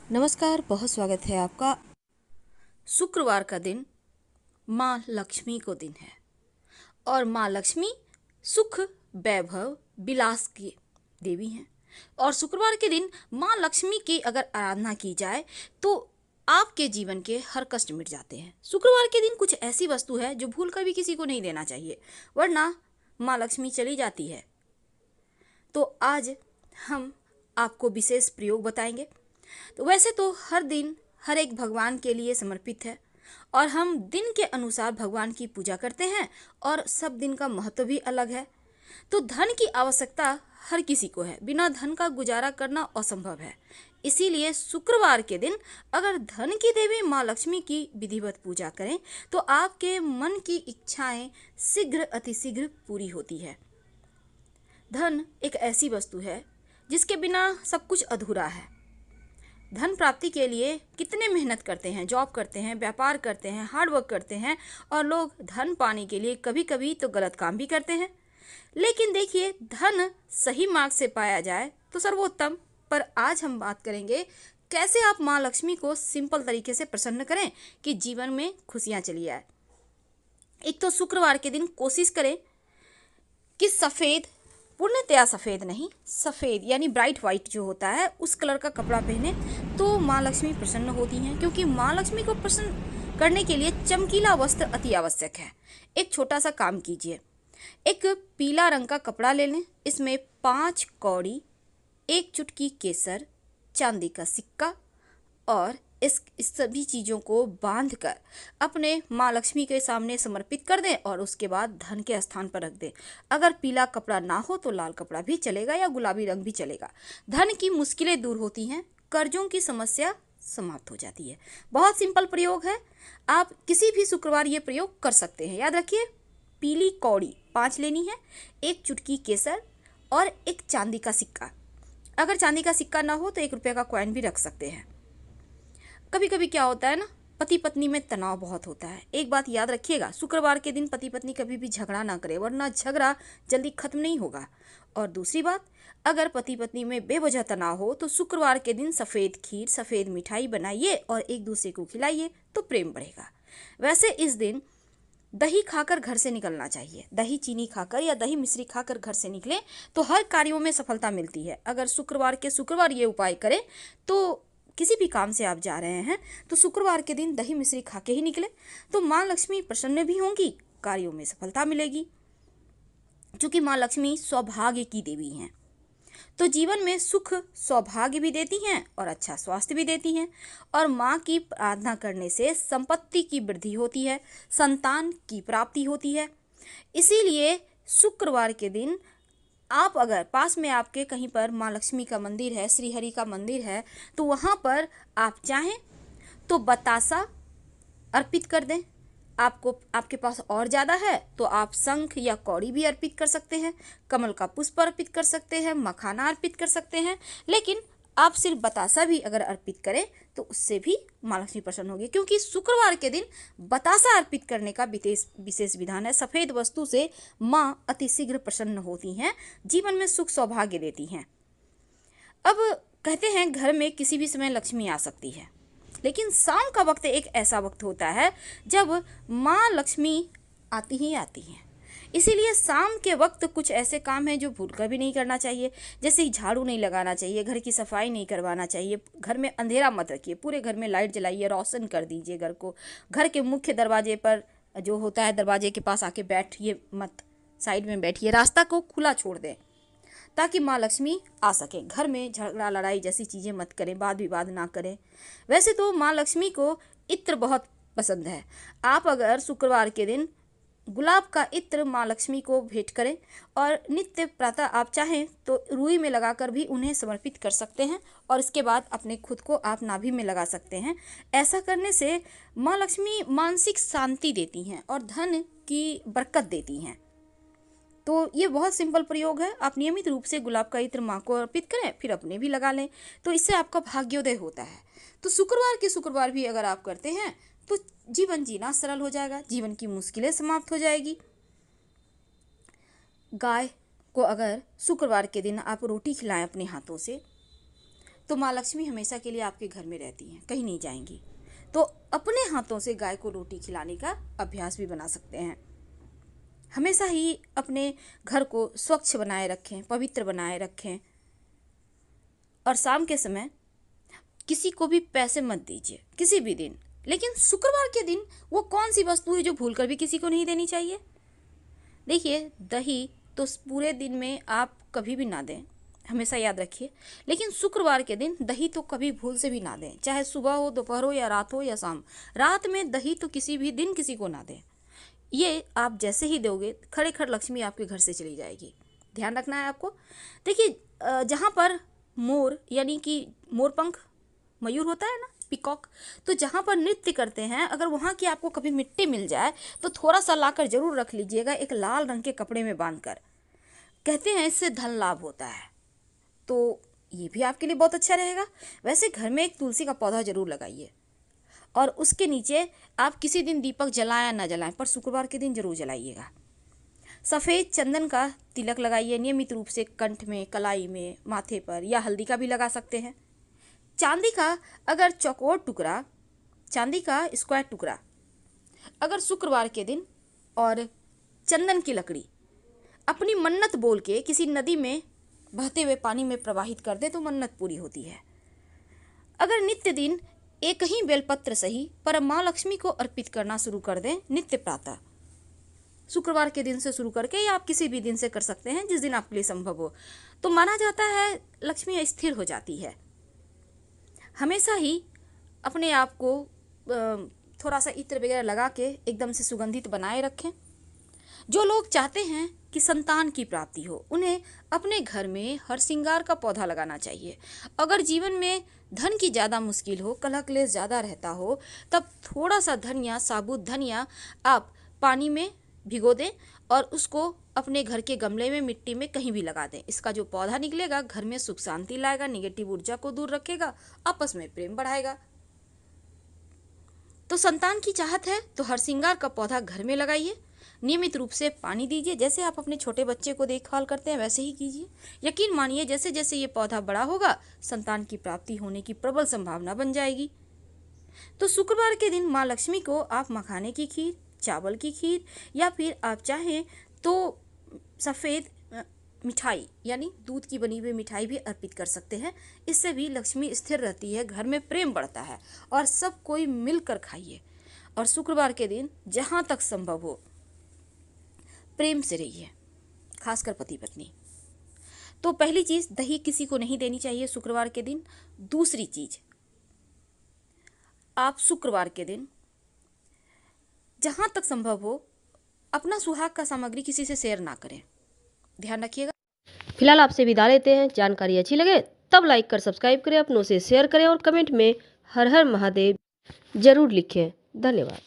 नमस्कार, बहुत स्वागत है आपका। शुक्रवार का दिन माँ लक्ष्मी को दिन है और माँ लक्ष्मी सुख, वैभव, विलास की देवी हैं। और शुक्रवार के दिन माँ लक्ष्मी की अगर आराधना की जाए तो आपके जीवन के हर कष्ट मिट जाते हैं। शुक्रवार के दिन कुछ ऐसी वस्तु है जो भूल कर भी किसी को नहीं देना चाहिए, वरना माँ लक्ष्मी चली जाती है। तो आज हम आपको विशेष प्रयोग बताएंगे। तो वैसे तो हर दिन हर एक भगवान के लिए समर्पित है और हम दिन के अनुसार भगवान की पूजा करते हैं और सब दिन का महत्व भी अलग है। तो धन की आवश्यकता हर किसी को है, बिना धन का गुजारा करना असंभव है। इसीलिए शुक्रवार के दिन अगर धन की देवी माँ लक्ष्मी की विधिवत पूजा करें तो आपके मन की इच्छाएं शीघ्र अतिशीघ्र पूरी होती है। धन एक ऐसी वस्तु है जिसके बिना सब कुछ अधूरा है। धन प्राप्ति के लिए कितने मेहनत करते हैं, जॉब करते हैं, व्यापार करते हैं, हार्ड वर्क करते हैं और लोग धन पाने के लिए कभी कभी तो गलत काम भी करते हैं। लेकिन देखिए, धन सही मार्ग से पाया जाए तो सर्वोत्तम। पर आज हम बात करेंगे कैसे आप माँ लक्ष्मी को सिंपल तरीके से प्रसन्न करें कि जीवन में खुशियाँ चली आए। एक तो शुक्रवार के दिन कोशिश करें कि सफ़ेद, पूर्णतया सफ़ेद नहीं, सफ़ेद यानी ब्राइट वाइट जो होता है उस कलर का कपड़ा पहने तो माँ लक्ष्मी प्रसन्न होती हैं। क्योंकि माँ लक्ष्मी को प्रसन्न करने के लिए चमकीला वस्त्र अति आवश्यक है। एक छोटा सा काम कीजिए, एक पीला रंग का कपड़ा ले लें, इसमें 5 कौड़ी, 1 चुटकी केसर, चांदी का सिक्का और इस सभी चीज़ों को बांधकर अपने माँ लक्ष्मी के सामने समर्पित कर दें और उसके बाद धन के स्थान पर रख दें। अगर पीला कपड़ा ना हो तो लाल कपड़ा भी चलेगा या गुलाबी रंग भी चलेगा। धन की मुश्किलें दूर होती हैं, कर्जों की समस्या समाप्त हो जाती है। बहुत सिंपल प्रयोग है, आप किसी भी शुक्रवार ये प्रयोग कर सकते हैं। याद रखिए, पीली कौड़ी 5 लेनी है, 1 चुटकी केसर और 1 चांदी का सिक्का। अगर चांदी का सिक्का ना हो तो 1 रुपये का कॉइन भी रख सकते हैं। कभी कभी क्या होता है ना, पति पत्नी में तनाव बहुत होता है। एक बात याद रखिएगा, शुक्रवार के दिन पति पत्नी कभी भी झगड़ा ना करें, वरना झगड़ा जल्दी खत्म नहीं होगा। और दूसरी बात, अगर पति पत्नी में बेवजह तनाव हो तो शुक्रवार के दिन सफ़ेद खीर, सफ़ेद मिठाई बनाइए और एक दूसरे को खिलाइए तो प्रेम बढ़ेगा। वैसे इस दिन दही खाकर घर से निकलना चाहिए। दही चीनी खाकर या दही मिश्री खाकर घर से निकलें तो हर कार्यों में सफलता मिलती है। अगर शुक्रवार के शुक्रवार ये उपाय करें तो किसी भी काम से आप जा रहे हैं तो शुक्रवार के दिन दही मिश्री खा के ही निकले तो माँ लक्ष्मी प्रसन्न भी होंगी, कार्यों में सफलता मिलेगी। क्योंकि माँ लक्ष्मी सौभाग्य की देवी हैं तो जीवन में सुख सौभाग्य भी देती हैं और अच्छा स्वास्थ्य भी देती हैं। और माँ की आराधना करने से संपत्ति की वृद्धि होती है, संतान की प्राप्ति होती है। इसीलिए शुक्रवार के दिन आप अगर पास में आपके कहीं पर माँ लक्ष्मी का मंदिर है, श्री हरि का मंदिर है, तो वहाँ पर आप चाहें तो बतासा अर्पित कर दें। आपको आपके पास और ज़्यादा है तो आप शंख या कौड़ी भी अर्पित कर सकते हैं, कमल का पुष्प अर्पित कर सकते हैं, मखाना अर्पित कर सकते हैं। लेकिन आप सिर्फ बतासा भी अगर अर्पित करें तो उससे भी माँ लक्ष्मी प्रसन्न होगी। क्योंकि शुक्रवार के दिन बतासा अर्पित करने का विशेष विधान है। सफ़ेद वस्तु से माँ अतिशीघ्र प्रसन्न होती हैं, जीवन में सुख सौभाग्य देती हैं। अब कहते हैं घर में किसी भी समय लक्ष्मी आ सकती है, लेकिन शाम का वक्त एक ऐसा वक्त होता है जब माँ लक्ष्मी आती ही आती हैं। इसीलिए शाम के वक्त कुछ ऐसे काम हैं जो भूलकर भी नहीं करना चाहिए। जैसे झाड़ू नहीं लगाना चाहिए, घर की सफाई नहीं करवाना चाहिए, घर में अंधेरा मत रखिए, पूरे घर में लाइट जलाइए, रोशन कर दीजिए घर को। घर के मुख्य दरवाजे पर जो होता है, दरवाजे के पास आके बैठिए मत, साइड में बैठिए, रास्ता को खुला छोड़ दें ताकि माँ लक्ष्मी आ सके। घर में झगड़ा लड़ाई जैसी चीज़ें मत करें, वाद विवाद ना करें। वैसे तो माँ लक्ष्मी को इत्र बहुत पसंद है। आप अगर शुक्रवार के दिन गुलाब का इत्र माँ लक्ष्मी को भेंट करें और नित्य प्रातः आप चाहें तो रुई में लगाकर भी उन्हें समर्पित कर सकते हैं और इसके बाद अपने खुद को आप नाभि में लगा सकते हैं। ऐसा करने से माँ लक्ष्मी मानसिक शांति देती हैं और धन की बरकत देती हैं। तो ये बहुत सिंपल प्रयोग है। आप नियमित रूप से गुलाब का इत्र माँ को अर्पित करें, फिर अपने भी लगा लें, तो इससे आपका भाग्योदय होता है। तो शुक्रवार के शुक्रवार भी अगर आप करते हैं तो जीवन जीना सरल हो जाएगा, जीवन की मुश्किलें समाप्त हो जाएगी। गाय को अगर शुक्रवार के दिन आप रोटी खिलाएं अपने हाथों से तो माँ लक्ष्मी हमेशा के लिए आपके घर में रहती हैं, कहीं नहीं जाएंगी। तो अपने हाथों से गाय को रोटी खिलाने का अभ्यास भी बना सकते हैं। हमेशा ही अपने घर को स्वच्छ बनाए रखें, पवित्र बनाए रखें। और शाम के समय किसी को भी पैसे मत दीजिए किसी भी दिन, लेकिन शुक्रवार के दिन वो कौन सी वस्तु है जो भूलकर भी किसी को नहीं देनी चाहिए। देखिए, दही तो पूरे दिन में आप कभी भी ना दें, हमेशा याद रखिए, लेकिन शुक्रवार के दिन दही तो कभी भूल से भी ना दें, चाहे सुबह हो, दोपहर हो या रात हो या शाम। रात में दही तो किसी भी दिन किसी को ना दें। ये आप जैसे ही दोगे, खड़े खड़ लक्ष्मी आपके घर से चली जाएगी। ध्यान रखना है आपको। देखिए, जहाँ पर मोर यानी कि मोरपंख, मयूर होता है ना, पिकॉक, तो जहाँ पर नृत्य करते हैं, अगर वहाँ की आपको कभी मिट्टी मिल जाए तो थोड़ा सा लाकर जरूर रख लीजिएगा, एक लाल रंग के कपड़े में बांधकर। कहते हैं इससे धन लाभ होता है, तो ये भी आपके लिए बहुत अच्छा रहेगा। वैसे घर में एक तुलसी का पौधा जरूर लगाइए, और उसके नीचे आप किसी दिन दीपक जलाएं ना जलाएं, पर शुक्रवार के दिन जरूर जलाइएगा। सफ़ेद चंदन का तिलक लगाइए नियमित रूप से, कंठ में, कलाई में, माथे पर, या हल्दी का भी लगा सकते हैं। चांदी का अगर चौकोर टुकड़ा, चांदी का स्क्वायर टुकड़ा अगर शुक्रवार के दिन और चंदन की लकड़ी अपनी मन्नत बोल के किसी नदी में बहते हुए पानी में प्रवाहित कर दे तो मन्नत पूरी होती है। अगर नित्य दिन एक ही बेलपत्र सही पर माँ लक्ष्मी को अर्पित करना शुरू कर दें नित्य प्रातः, शुक्रवार के दिन से शुरू करके, या आप किसी भी दिन से कर सकते हैं जिस दिन आपके लिए संभव हो, तो माना जाता है लक्ष्मी स्थिर हो जाती है। हमेशा ही अपने आप को थोड़ा सा इत्र वगैरह लगा के एकदम से सुगंधित बनाए रखें। जो लोग चाहते हैं कि संतान की प्राप्ति हो, उन्हें अपने घर में हर श्रृंगार का पौधा लगाना चाहिए। अगर जीवन में धन की ज़्यादा मुश्किल हो, कलह क्लेश ज़्यादा रहता हो, तब थोड़ा सा धनिया, साबुत धनिया आप पानी में भिगो दें और उसको अपने घर के गमले में, मिट्टी में कहीं भी लगा दें। इसका जो पौधा निकलेगा घर में सुख शांति लाएगा, निगेटिव ऊर्जा को दूर रखेगा, आपस में प्रेम बढ़ाएगा। तो संतान की चाहत है तो हर श्रृंगार का पौधा घर में लगाइए, नियमित रूप से पानी दीजिए। जैसे आप अपने छोटे बच्चे को देखभाल करते हैं वैसे ही कीजिए। यकीन मानिए, जैसे जैसे ये पौधा बड़ा होगा, संतान की प्राप्ति होने की प्रबल संभावना बन जाएगी। तो शुक्रवार के दिन माँ लक्ष्मी को आप मखाने की खीर, चावल की खीर, या फिर आप चाहें तो सफ़ेद मिठाई यानी दूध की बनी हुई मिठाई भी अर्पित कर सकते हैं। इससे भी लक्ष्मी स्थिर रहती है, घर में प्रेम बढ़ता है, और सब कोई मिलकर खाइए। और शुक्रवार के दिन जहाँ तक संभव हो प्रेम से रहिए, खासकर पति पत्नी। तो पहली चीज़, दही किसी को नहीं देनी चाहिए शुक्रवार के दिन। दूसरी चीज़, आप शुक्रवार के दिन जहाँ तक संभव हो अपना सुहाग का सामग्री किसी से शेयर ना करें, ध्यान रखिएगा। फिलहाल आपसे विदा लेते हैं। जानकारी अच्छी लगे तब लाइक कर सब्सक्राइब करें, अपनों से शेयर करें और कमेंट में हर हर महादेव जरूर लिखें। धन्यवाद।